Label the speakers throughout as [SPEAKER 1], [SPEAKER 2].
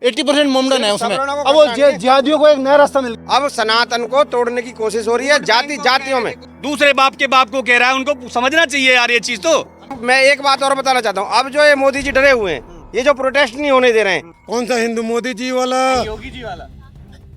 [SPEAKER 1] 80% मोमडन है उसमें। अब वो जिहादियों को एक नया रास्ता मिल गया।
[SPEAKER 2] अब सनातन को तोड़ने की कोशिश हो रही है जातियों में।
[SPEAKER 3] दूसरे बाप के बाप को कह रहा है, उनको समझना चाहिए यार ये चीज तो।
[SPEAKER 2] मैं एक बात और बताना चाहता हूँ, अब जो ये मोदी जी डरे हुए हैं, ये जो प्रोटेस्ट नहीं होने दे रहे हैं।
[SPEAKER 4] कौन सा हिंदू? मोदी जी वाला,
[SPEAKER 3] योगी जी वाला।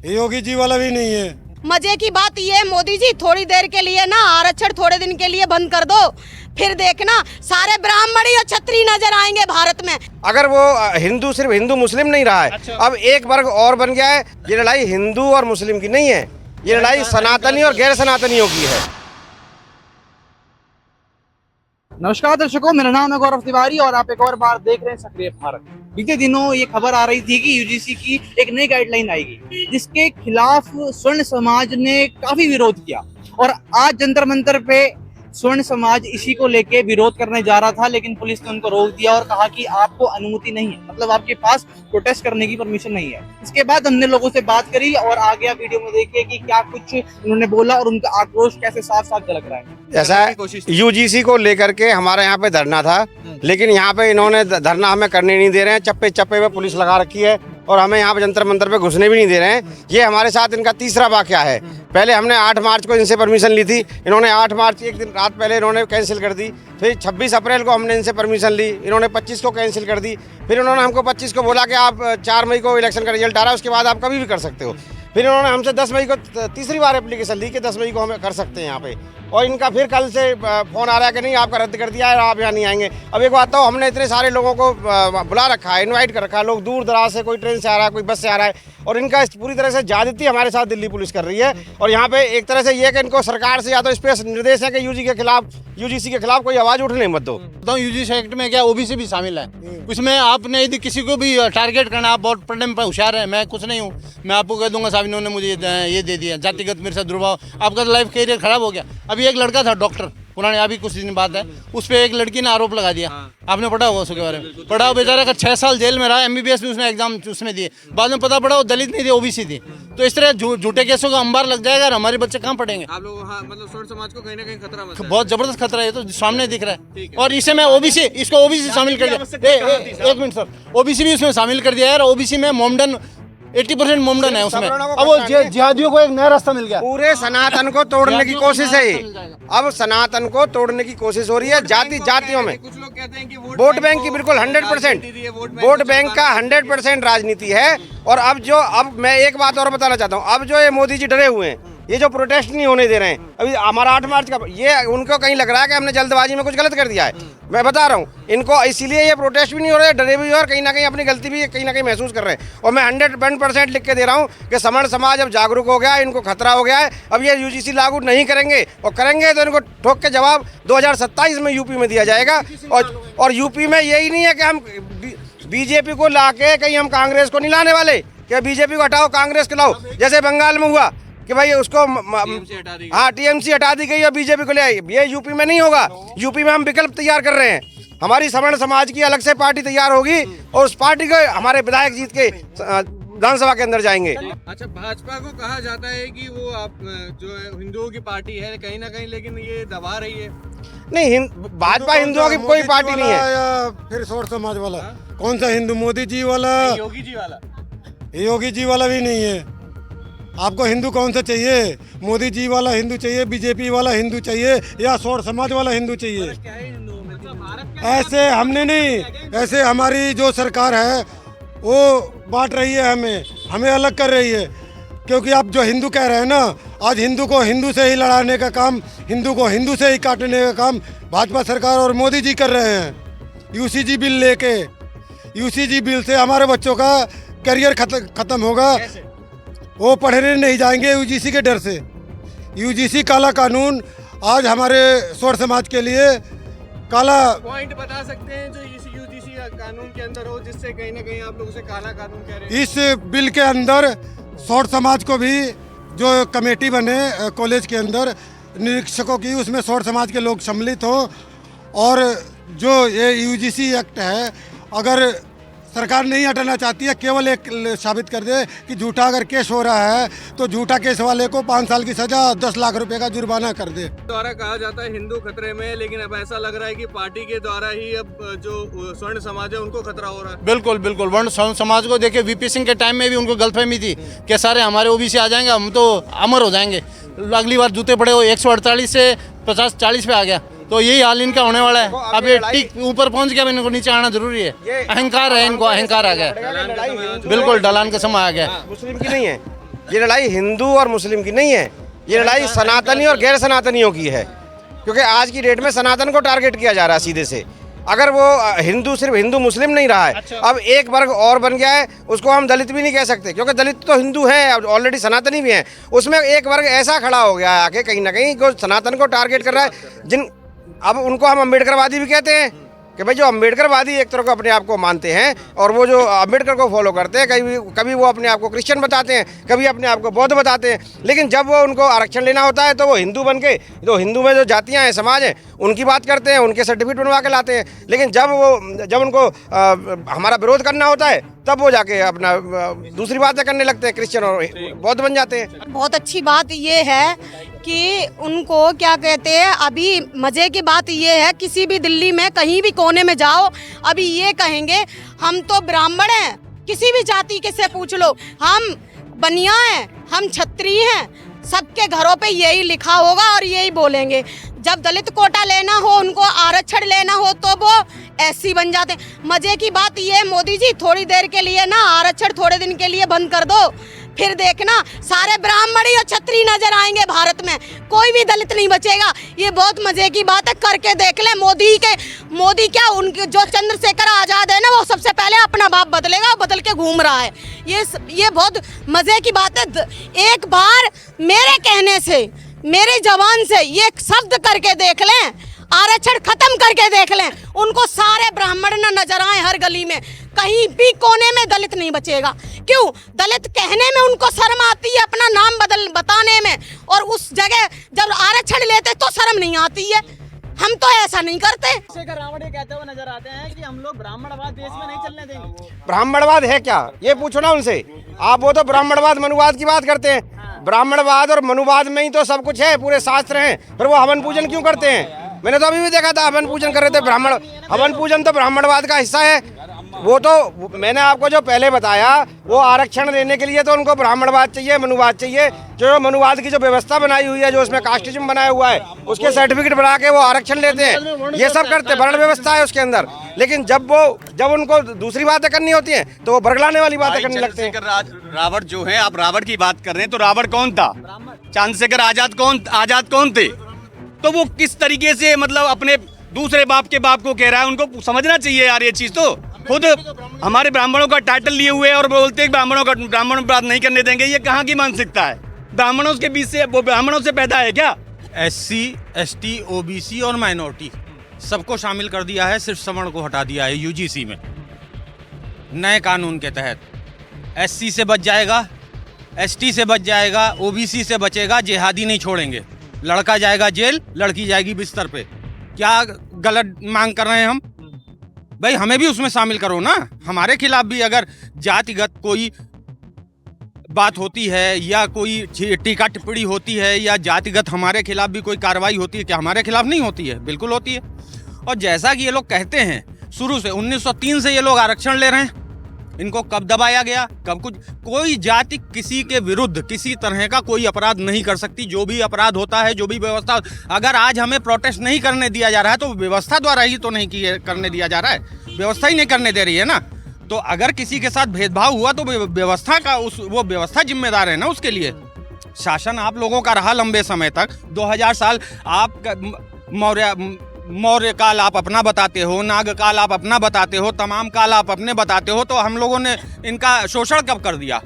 [SPEAKER 4] योगी जी वाला भी नहीं है।
[SPEAKER 5] मजे की बात ये है, मोदी जी थोड़ी देर के लिए ना आरक्षण थोड़े दिन के लिए बंद कर दो, फिर देखना सारे ब्राह्मणी और क्षत्रिय नजर आएंगे भारत में।
[SPEAKER 2] अगर वो हिंदू सिर्फ हिंदू मुस्लिम नहीं रहा है, अब एक वर्ग और बन गया है। ये लड़ाई हिंदू और मुस्लिम की नहीं है, ये लड़ाई सनातनी और गैर सनातनियों की है।
[SPEAKER 6] नमस्कार दर्शकों, मेरा नाम है गौरव तिवारी और आप एक और बार देख रहे हैं सक्रिय भारत। बीते दिनों ये खबर आ रही थी कि यूजीसी की एक नई गाइडलाइन आएगी जिसके खिलाफ स्वर्ण समाज ने काफी विरोध किया और आज जंतर मंतर पे स्वर्ण समाज इसी को लेके विरोध करने जा रहा था, लेकिन पुलिस ने उनको रोक दिया और कहा कि आपको अनुमति नहीं है, मतलब आपके पास प्रोटेस्ट करने की परमिशन नहीं है। इसके बाद हमने लोगों से बात करी और आगे आप वीडियो में देखिए कि क्या कुछ उन्होंने बोला और उनका आक्रोश कैसे साफ साफ झलक रहा है।
[SPEAKER 2] जैसा यूजीसी को लेकर के हमारे यहाँ पे धरना था, लेकिन यहाँ पे इन्होंने धरना हमें करने नहीं दे रहे हैं। चप्पे चप्पे पे पुलिस लगा रखी है और हमें यहाँ पे जंतर मंतर पे घुसने भी नहीं दे रहे हैं। ये हमारे साथ इनका तीसरा वाकया है। पहले हमने 8 मार्च को इनसे परमिशन ली थी, इन्होंने 8 मार्च एक दिन रात पहले इन्होंने कैंसिल कर दी। फिर 26 अप्रैल को हमने इनसे परमिशन ली, इन्होंने 25 को कैंसिल कर दी। फिर उन्होंने हमको 25 को बोला कि आप 4 मई को इलेक्शन का रिजल्ट आ रहा है, उसके बाद आप कभी भी कर सकते हो। फिर इन्होंने हमसे 10 मई को तीसरी बार एप्लीकेशन ली कि 10 मई को हमें कर सकते हैं यहाँ पे। और इनका फिर कल से फ़ोन आ रहा है कि नहीं आपका रद्द कर दिया है, आप यहाँ नहीं आएंगे। अब एक बात तो, हमने इतने सारे लोगों को बुला रखा है, इनवाइट कर रखा है। लोग दूर दराज से, कोई ट्रेन से आ रहा है, कोई बस से आ रहा है, और इनका पूरी तरह से ज्यादती हमारे साथ दिल्ली पुलिस कर रही है। और यहाँ पे एक तरह से ये कि इनको सरकार से या तो स्पेस निर्देश है कि यूजीसी के खिलाफ कोई आवाज़ उठने मत दो।
[SPEAKER 1] तो यूजीसी एक्ट में क्या ओबीसी भी शामिल है उसमें। आपने यदि किसी को भी टारगेट करना, आप बहुत पढ़ने में होशियार है, मैं कुछ नहीं हूँ, मैं आपको कह दूंगा साहब इन्होंने मुझे ये दे दिया, जातिगत मेरे साथ दुर्भाव, आपका तो लाइफ कैरियर खराब हो गया। अभी एक लड़का था डॉक्टर, पुराने अभी कुछ दिन बाद है, उस पर एक लड़की ने आरोप लगा दिया। आपने पढ़ा होगा उसके बारे में? पढ़ा, बेचारा का 6 साल जेल में रहा। एमबीबीएस में उसने एग्जाम उसने दिए, बाद में पता पड़ा वो दलित नहीं थी, ओबीसी थी। तो इस तरह झूठे केसों का अंबार लग जाएगा और हमारे बच्चे कहाँ पढ़ेंगे।
[SPEAKER 7] आप लोग मतलब स्वर्ण समाज को कहीं ना कहीं खतरा मचा है।
[SPEAKER 1] बहुत जबरदस्त खतरा है, तो सामने दिख रहा है। और इसे मैं ओबीसी, इसको ओबीसी शामिल कर दिया। एक मिनट सर, ओबीसी भी उसमें शामिल कर दिया है। ओबीसी में मोमडन 80% मोमडन है उसमें। अब वो जिहादियों को एक नया रास्ता मिल गया।
[SPEAKER 2] पूरे सनातन को तोड़ने की कोशिश है ये। अब सनातन को तोड़ने की कोशिश हो रही है जातियों में।
[SPEAKER 7] कुछ लोग कहते हैं कि
[SPEAKER 2] वोट बैंक की बिल्कुल 100%, वोट बैंक का 100% राजनीति है। और अब मैं एक बात और बताना चाहता हूँ, अब जो ये मोदी जी डरे हुए हैं, ये जो प्रोटेस्ट नहीं होने दे रहे हैं, अभी हमारा 8 मार्च का, ये उनको कहीं लग रहा है कि हमने जल्दबाजी में कुछ गलत कर दिया है। मैं बता रहा हूँ इनको, इसीलिए ये प्रोटेस्ट भी नहीं हो रहे, डरे भी और कहीं ना कहीं अपनी गलती भी कहीं ना कहीं महसूस कर रहे हैं। और मैं 100% लिख के दे रहा हूँ कि सवर्ण समाज अब जागरूक हो गया है, इनको खतरा हो गया है। अब ये यूजीसी लागू नहीं करेंगे, और करेंगे तो इनको ठोक के जवाब 2027 में यूपी में दिया जाएगा। और यूपी में यही नहीं है कि हम बीजेपी को ला के कहीं हम कांग्रेस को नहीं लाने वाले कि बीजेपी को हटाओ कांग्रेस को लाओ, जैसे बंगाल में हुआ कि भाई उसको टीएमसी हटा दी गई और बीजेपी को ले आई। ये यूपी में नहीं होगा। यूपी में हम विकल्प तैयार कर रहे हैं। हमारी सवर्ण समाज की अलग से पार्टी तैयार होगी और उस पार्टी को हमारे विधायक जीत के विधानसभा के अंदर जाएंगे।
[SPEAKER 7] अच्छा, भाजपा को कहा जाता है कि वो आप जो है हिंदुओं की पार्टी है कहीं ना कहीं, लेकिन ये दबा रही है।
[SPEAKER 2] नहीं, भाजपा हिंदुओं की कोई पार्टी नहीं है।
[SPEAKER 4] या फिर स्वर्ण समाज वाला? कौन सा हिंदू? मोदी जी वाला,
[SPEAKER 7] योगी जी वाला?
[SPEAKER 4] योगी जी वाला भी नहीं है। आपको हिंदू कौन सा चाहिए? मोदी जी वाला हिंदू चाहिए, बीजेपी वाला हिंदू चाहिए, या स्वर्ण समाज वाला हिंदू चाहिए? ऐसे हमने नहीं, ऐसे हमारी जो सरकार है वो बांट रही है, हमें अलग कर रही है। क्योंकि आप जो हिंदू कह रहे हैं ना, आज हिंदू को हिंदू से ही लड़ाने का काम, हिंदू को हिंदू से ही काटने का काम भाजपा सरकार और मोदी जी कर रहे हैं। यूसीजी बिल लेके, यूसीजी बिल से हमारे बच्चों का करियर खत्म होगा। वो पढ़ने नहीं जाएंगे यूजीसी के डर से। यूजीसी काला कानून आज हमारे स्वर्ण समाज के लिए काला
[SPEAKER 7] पॉइंट बता सकते हैं जो इस यूजीसी कानून के अंदर हो, जिससे कहीं ना कहीं आप लोग उसे काला कानून कह रहे हैं?
[SPEAKER 4] इस बिल के अंदर स्वर्ण समाज को भी, जो कमेटी बने कॉलेज के अंदर निरीक्षकों की, उसमें स्वर्ण समाज के लोग सम्मिलित हो। और जो ये यूजीसी एक्ट है, अगर सरकार नहीं हटाना चाहती है, केवल एक साबित कर दे कि झूठा अगर केस हो रहा है तो झूठा केस वाले को 5 साल की सजा 10 लाख रुपए का जुर्माना कर दे।
[SPEAKER 7] द्वारा कहा जाता है हिंदू खतरे में है, लेकिन अब ऐसा लग रहा है कि पार्टी के द्वारा ही अब जो स्वर्ण समाज है उनको खतरा हो रहा है।
[SPEAKER 1] बिल्कुल बिल्कुल, वर्ण समाज को देखिए, वीपी सिंह के टाइम में भी उनको गलतफहमी थी कि सारे हमारे ओबीसी आ जाएंगे, हम तो अमर हो जाएंगे। अगली बार जूते पड़े हो 148 से 50-40 पे आ गया, तो यही हाल इनका होने वाला है। अब ये ठीक ऊपर पहुंच गया, इनको नीचे आना जरूरी है। अहंकार है इनको, अहंकार आ गया, बिल्कुल ढलान का समय आ गया।
[SPEAKER 2] मुस्लिम की नहीं है ये लड़ाई, हिंदू और मुस्लिम की नहीं है ये लड़ाई, सनातनी और गैर सनातनियों की है। क्योंकि आज की डेट में सनातन को टारगेट किया जा रहा है सीधे से। अगर वो हिंदू सिर्फ हिंदू मुस्लिम नहीं रहा है, अब एक वर्ग और बन गया है, उसको हम दलित भी नहीं कह सकते, क्योंकि दलित तो हिंदू हैं, ऑलरेडी सनातनी भी हैं। उसमें एक वर्ग ऐसा खड़ा हो गया है आके कहीं ना कहीं, जो सनातन को टारगेट कर रहा है। अब उनको हम अम्बेडकरवादी भी कहते हैं कि भाई जो अम्बेडकरवादी एक तरह को अपने आप को मानते हैं और वो जो अम्बेडकर को फॉलो करते हैं, कभी वो अपने आप को क्रिश्चियन बताते हैं, कभी अपने आप को बौद्ध बताते हैं, लेकिन जब वो उनको आरक्षण लेना होता है तो वो हिंदू बन के, तो हिंदू में जो जातियाँ हैं, समाज हैं, उनकी बात करते हैं, उनके सर्टिफिकेट बनवा के लाते हैं। लेकिन जब उनको हमारा विरोध करना होता है तब वो जाके अपना दूसरी बातें करने लगते हैं, क्रिश्चियन और बौद्ध बन जाते हैं।
[SPEAKER 5] बहुत अच्छी बात ये है कि उनको क्या कहते हैं, अभी मजे की बात ये है, किसी भी दिल्ली में कहीं भी कोने में जाओ, अभी ये कहेंगे हम तो ब्राह्मण हैं, किसी भी जाति के से पूछ लो, हम बनिया हैं, हम क्षत्रिय हैं, सबके घरों पे यही लिखा होगा और यही बोलेंगे। जब दलित कोटा लेना हो, उनको आरक्षण लेना हो, तो वो ऐसी बन जाते हैं। मजे की बात ये है, मोदी जी थोड़ी देर के लिए ना आरक्षण थोड़े दिन के लिए बंद कर दो, फिर देखना सारे ब्राह्मणी और क्षत्रिय नजर आएंगे भारत में, कोई भी दलित नहीं बचेगा। ये बहुत मजे की बात है, करके देख ले। मोदी क्या, उनके जो चंद्रशेखर आजाद है ना, वो सबसे पहले अपना बाप बदलेगा, बदल के घूम रहा है। ये बहुत मजे की बात है। एक बार मेरे कहने से, मेरी जबान से ये शब्द करके देख लें, आरक्षण खत्म करके देख लें, उनको सारे ब्राह्मण न नजर आए हर गली में, कहीं भी कोने में दलित नहीं बचेगा। क्यों? दलित कहने में उनको शर्म आती है, अपना नाम बताने में, और उस जगह जब आरक्षण लेते तो शर्म नहीं आती है। हम तो ऐसा नहीं करते।
[SPEAKER 8] रावण ये कहते हुए नजर आते हैं कि हम लोग ब्राह्मणवाद देश में नहीं चलने देंगे।
[SPEAKER 2] ब्राह्मणवाद है क्या, ये पूछो ना उनसे आप। वो तो ब्राह्मणवाद मनुवाद की बात करते हैं। ब्राह्मणवाद और मनुवाद में ही तो सब कुछ है, पूरे शास्त्र हैं। फिर वो हवन पूजन क्यों करते हैं? मैंने तो अभी भी देखा था हवन पूजन कर रहे थे ब्राह्मण। हवन पूजन तो ब्राह्मणवाद का हिस्सा है। वो तो मैंने आपको जो पहले बताया, वो आरक्षण लेने के लिए तो उनको ब्राह्मणवाद चाहिए, मनुवाद चाहिए। जो मनुवाद की जो व्यवस्था बनाई हुई है, जो उसमें कास्टिज्म बनाया हुआ है, उसके सर्टिफिकेट बना के वो आरक्षण लेते हैं, ये सब करते हैं। वर्ण व्यवस्था है उसके अंदर। लेकिन जब उनको दूसरी बातें करनी होती हैं तो वो बरगलाने वाली बातें करने लगते हैं।
[SPEAKER 3] रावण जो है, आप रावण की बात कर रहे हैं, तो रावण कौन था? चंद्रशेखर आजाद कौन थे? तो वो किस तरीके से मतलब अपने दूसरे बाप के बाप को कह रहा है, उनको समझना चाहिए यार ये चीज। तो खुद हमारे ब्राह्मणों का टाइटल लिए हुए और बोलते हैं ब्राह्मणों बात नहीं करने देंगे। ये कहाँ की मानसिकता है? ब्राह्मणों के बीच से, वो ब्राह्मणों से पैदा है क्या?
[SPEAKER 9] SC, ST, OBC और माइनॉरिटी सबको शामिल कर दिया है, सिर्फ सवर्ण को हटा दिया है UGC में नए कानून के तहत। SC से बच जाएगा, ST से बच जाएगा, OBC से बचेगा, जिहादी नहीं छोड़ेंगे। लड़का जाएगा जेल, लड़की जाएगी बिस्तर पे। क्या गलत मांग कर रहे हैं हम? भाई हमें भी उसमें शामिल करो ना। हमारे खिलाफ भी अगर जातिगत कोई बात होती है या कोई टीका टिप्पणी होती है या जातिगत हमारे खिलाफ भी कोई कार्रवाई होती है, क्या हमारे खिलाफ नहीं होती है? बिल्कुल होती है। और जैसा कि ये लोग कहते हैं, शुरू से 1903 से ये लोग आरक्षण ले रहे हैं। इनको कब दबाया गया, कब कुछ? कोई जाति किसी के विरुद्ध किसी तरह का कोई अपराध नहीं कर सकती। जो भी अपराध होता है, जो भी व्यवस्था, अगर आज हमें प्रोटेस्ट नहीं करने दिया जा रहा है तो व्यवस्था द्वारा ही तो नहीं करने दिया जा रहा है, व्यवस्था ही नहीं करने दे रही है ना। तो अगर किसी के साथ भेदभाव हुआ तो व्यवस्था का वो व्यवस्था जिम्मेदार है ना उसके लिए। शासन आप लोगों का रहा लंबे समय तक, 2000 साल। आप मौर्य काल आप अपना बताते हो, नाग काल आप अपना बताते हो, तमाम काल आप अपने बताते हो। तो हम लोगों ने इनका शोषण कब कर दिया?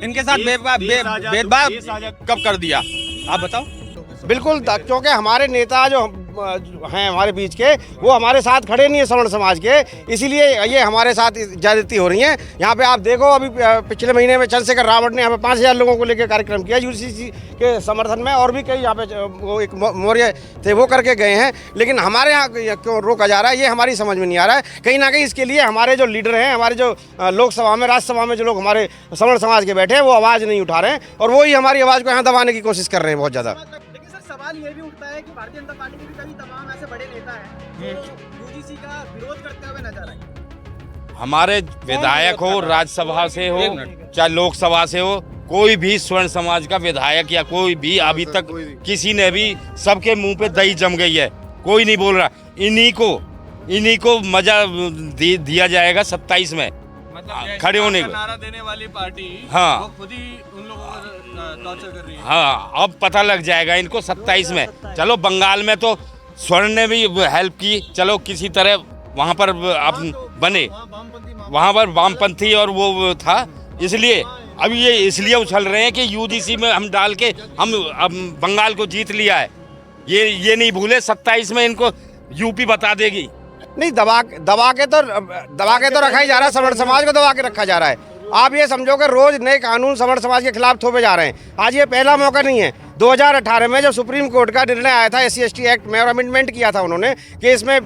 [SPEAKER 9] इनके साथ भेदभाव कब कर दिया? आप बताओ।
[SPEAKER 2] बिल्कुल, क्योंकि हमारे नेता जो हैं हमारे बीच के, वो हमारे साथ खड़े नहीं है सवर्ण समाज के, इसीलिए ये हमारे साथ ज्यादती हो रही है। यहाँ पे आप देखो अभी पिछले महीने में चंद्रशेखर रावत ने यहाँ पे 5000 लोगों को लेकर कार्यक्रम किया यूजीसी के समर्थन में, और भी कई यहाँ पे वो एक मौर्य थे वो करके गए हैं, लेकिन हमारे यहाँ क्यों रोका जा रहा है ये हमारी समझ में नहीं आ रहा है। कहीं ना कहीं इसके लिए हमारे जो लीडर हैं, हमारे जो लोकसभा में राज्यसभा में जो लोग हमारे सवर्ण समाज के बैठे हैं वो आवाज़ नहीं उठा रहे हैं, और वही हमारी आवाज़ को यहाँ दबाने की कोशिश कर रहे हैं बहुत ज़्यादा।
[SPEAKER 8] लेकिन सर सवाल ये भी उठता है कि भारतीय जनता पार्टी के भी कई तमाम ऐसे बड़े नेता हैं जो यूजीसी का विरोध करते हुए नजर आए।
[SPEAKER 10] हमारे विधायक हो, राज्यसभा से हो चाहे लोकसभा से हो, कोई भी स्वर्ण समाज का विधायक या कोई भी अभी तक किसी ने भी, सबके मुंह पे दही जम गई है, कोई नहीं बोल रहा। इन्हीं को मजा दिया जाएगा 27 में खड़े होने को।
[SPEAKER 7] नारा देने वाली पार्टी
[SPEAKER 10] हाँ,
[SPEAKER 7] वो खुद ही उन लोगों को टॉर्चर कर रही है।
[SPEAKER 10] हाँ, अब पता लग जाएगा इनको 27 में। चलो बंगाल में तो स्वर्ण ने भी हेल्प की, चलो किसी तरह वहाँ पर बने, वहाँ पर वामपंथी और वो था, इसलिए अब ये इसलिए उछल रहे हैं कि यूजीसी में हम डाल के हम अब बंगाल को जीत लिया है। ये नहीं भूले 27 में इनको यूपी बता देगी।
[SPEAKER 2] नहीं, दबा के तो रखा ही जा रहा है, सवर्ण समाज को दबा के रखा जा रहा है। आप ये समझो कि रोज नए कानून सवर्ण समाज के खिलाफ थोपे जा रहे हैं। आज ये पहला मौका नहीं है। 2018 में जब सुप्रीम कोर्ट का निर्णय आया था SC/ST एक्ट में, और अमेंडमेंट किया था उन्होंने कि इसमें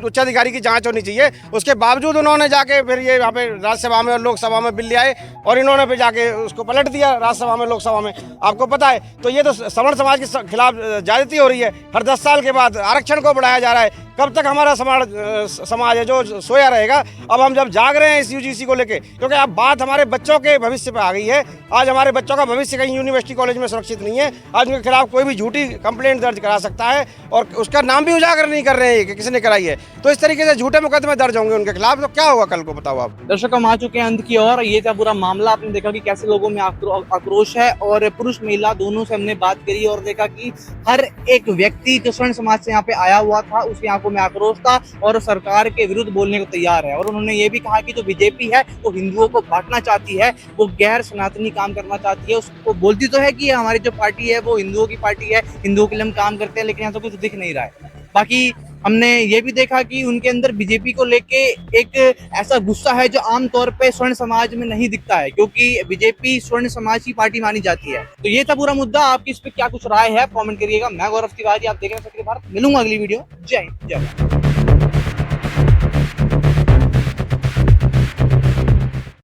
[SPEAKER 2] उच्च अधिकारी की जांच होनी चाहिए, उसके बावजूद उन्होंने जाके फिर ये यहाँ पे राज्यसभा में और लोकसभा में बिल ले आए, और इन्होंने फिर जाके उसको पलट दिया राज्यसभा में लोकसभा में, आपको पता है। तो ये तो सवर्ण समाज के खिलाफ ज्यादती हो रही है। हर 10 साल के बाद आरक्षण को बढ़ाया जा रहा है। कब तक हमारा समाज है जो सोया रहेगा? अब हम जब जाग रहे हैं इस यूजीसी को लेके, क्योंकि अब बात हमारे बच्चों के भविष्य पे आ गई है। आज हमारे बच्चों का भविष्य कहीं यूनिवर्सिटी कॉलेज में सुरक्षित नहीं है। आज उनके खिलाफ कोई भी झूठी कंप्लेंट दर्ज करा सकता है, और उसका नाम भी उजागर नहीं कर रहे हैं कि किसने कराई है। तो इस तरीके से झूठे मुकदमे दर्ज होंगे उनके खिलाफ, तो क्या होगा कल को, बताओ आप।
[SPEAKER 6] दर्शक हम आ चुके हैं अंत की ओर। ये था पूरा मामला, आपने देखा कि कैसे लोगों में आक्रोश है, और पुरुष महिला दोनों से हमने बात करी और देखा कि हर एक व्यक्ति जो स्वर्ण समाज से यहाँ पे आया हुआ था उसकी आंखों में आक्रोश था, और सरकार के विरुद्ध बोलने को तैयार है। और उन्होंने ये भी कहा कि जो बीजेपी है वो हिंदुओं को बांटना चाहती है, वो गैर सनातनी काम करना चाहती है। उसको बोलती तो है कि हमारी जो पार्टी है वो हिंदुओं की पार्टी है, हिंदुओं के लिए हम काम करते हैं, लेकिन यहाँ तो कुछ दिख नहीं रहा है। बाकी हमने ये भी देखा कि उनके अंदर बीजेपी को लेके एक ऐसा गुस्सा है जो आमतौर पे स्वर्ण समाज में नहीं दिखता है, क्योंकि बीजेपी स्वर्ण समाज की पार्टी मानी जाती है। तो ये था पूरा मुद्दा। आपकी इस पे क्या कुछ राय है कमेंट करिएगा। मैं गौरव तिवारी, आप देख रहे हैं सक्रिय भारत। मिलूंगा अगली वीडियो। जय हिंद, जय भारत।